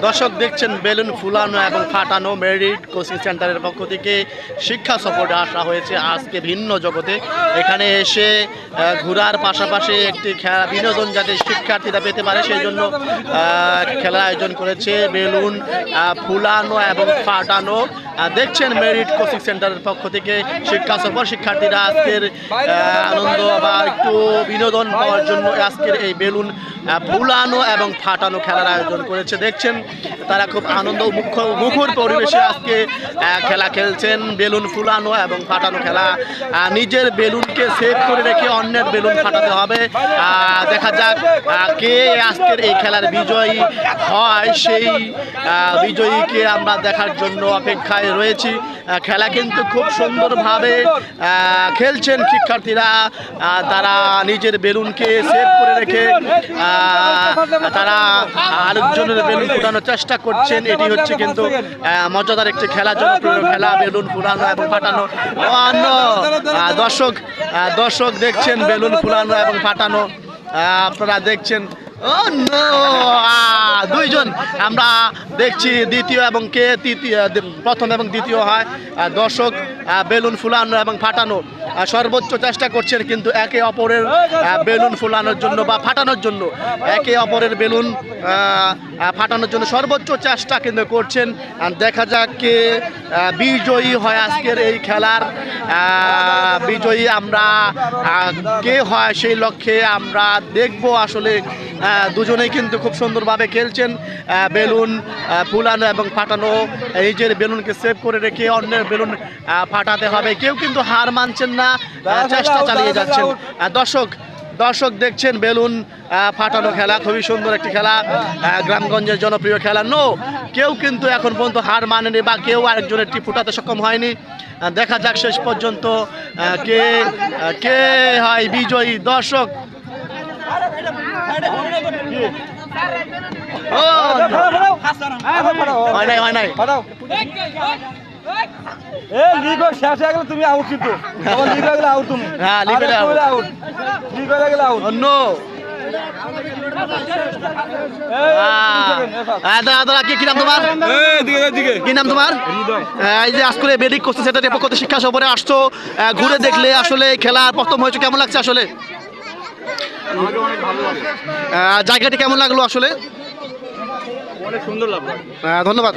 দর্শক দেখছেন বেলুন ফুলানো এবং ফাটানো মেরিট কোচিং সেন্টারের পক্ষ থেকে শিক্ষা সফরে আসা হয়েছে আজকে ভিন্ন জগতে। এখানে এসে ঘোরার পাশাপাশি একটি বিনোদন যাতে শিক্ষার্থীরা পেতে পারে সেই জন্য খেলার আয়োজন করেছে বেলুন ফুলানো এবং ফাটানো। দেখছেন মেরিট কোচিং সেন্টারের পক্ষ থেকে শিক্ষা সফর, শিক্ষার্থীরা আজকের আনন্দ বা একটু বিনোদন পাওয়ার জন্য আজকের এই বেলুন ফুলানো এবং ফাটানো খেলার আয়োজন করেছে। দেখছেন তারা খুব আনন্দ মুখর পরিবেশে আজকে খেলা খেলছেন। বেলুন ফুলানো এবং ফাটানো খেলা, নিজের বেলুনকে সেভ করে রেখে অন্যের বেলুন ফাটাতে হবে। দেখা যাক কে আজকের এই খেলার বিজয়ী হয়, সেই বিজয়ীকে আমরা দেখার জন্য অপেক্ষায় রয়েছি। খেলা কিন্তু খুব সুন্দরভাবে খেলছেন শিক্ষার্থীরা, তারা নিজের বেলুনকে সেভ করে রেখে তারা আরেকজনের বেলুন ফুটানোর চেষ্টা করছেন। এটি হচ্ছে কিন্তু মজাদার একটি খেলা, জনপ্রিয় খেলা বেলুন ফুলানো এবং ফাটানো। দর্শক দেখছেন বেলুন ফুলানো এবং ফাটানো, আপনারা দেখছেন দুইজন আমরা দেখছি দ্বিতীয় এবং কে তৃতীয়, প্রথম এবং দ্বিতীয় হয়। দর্শক বেলুন ফুলানো এবং ফাটানো সর্বোচ্চ চেষ্টা করছেন, কিন্তু একে অপরের বেলুন ফুলানোর জন্য বা ফাটানোর জন্য, একে অপরের বেলুন ফাটানোর জন্য সর্বোচ্চ চেষ্টা কিন্তু করছেন। দেখা যাক কে বিজয়ী হয় আজকের এই খেলার। বিজয়ী আমরা কে হয় সেই লক্ষ্যে আমরা দেখব। আসলে দুজনেই কিন্তু খুব সুন্দরভাবে খেলছেন। বেলুন ফুলানো এবং ফাটানো, নিজের বেলুনকে সেভ করে রেখে অন্যের বেলুন ফাটাতে হবে। কেউ কিন্তু হার মানছেন না, চেষ্টা চালিয়ে যাচ্ছেন। দর্শক দেখছেন বেলুন ফাটানো খেলা, খুবই সুন্দর একটি খেলা, গ্রামগঞ্জের জনপ্রিয় খেলা। কেউ কিন্তু এখন পর্যন্ত হার মানেনি বা কেউ আরেকজনের টি ফুটাতে সক্ষম হয়নি। দেখা যাক শেষ পর্যন্ত কে হয় বিজয়ী। দর্শক তুমি আউট, কিন্তু আউট, তুমি কি নাম তোমার? এই যে আজকে বেডিক কোচিং সেন্টারের পক্ষ থেকে শিক্ষা সফরে আসছো, ঘুরে দেখলে আসলে খেলা প্রথম হয়েছে, কেমন লাগছে? আসলে জায়গাটি কেমন লাগলো? আসলে অনেক সুন্দর লাগলো। ধন্যবাদ।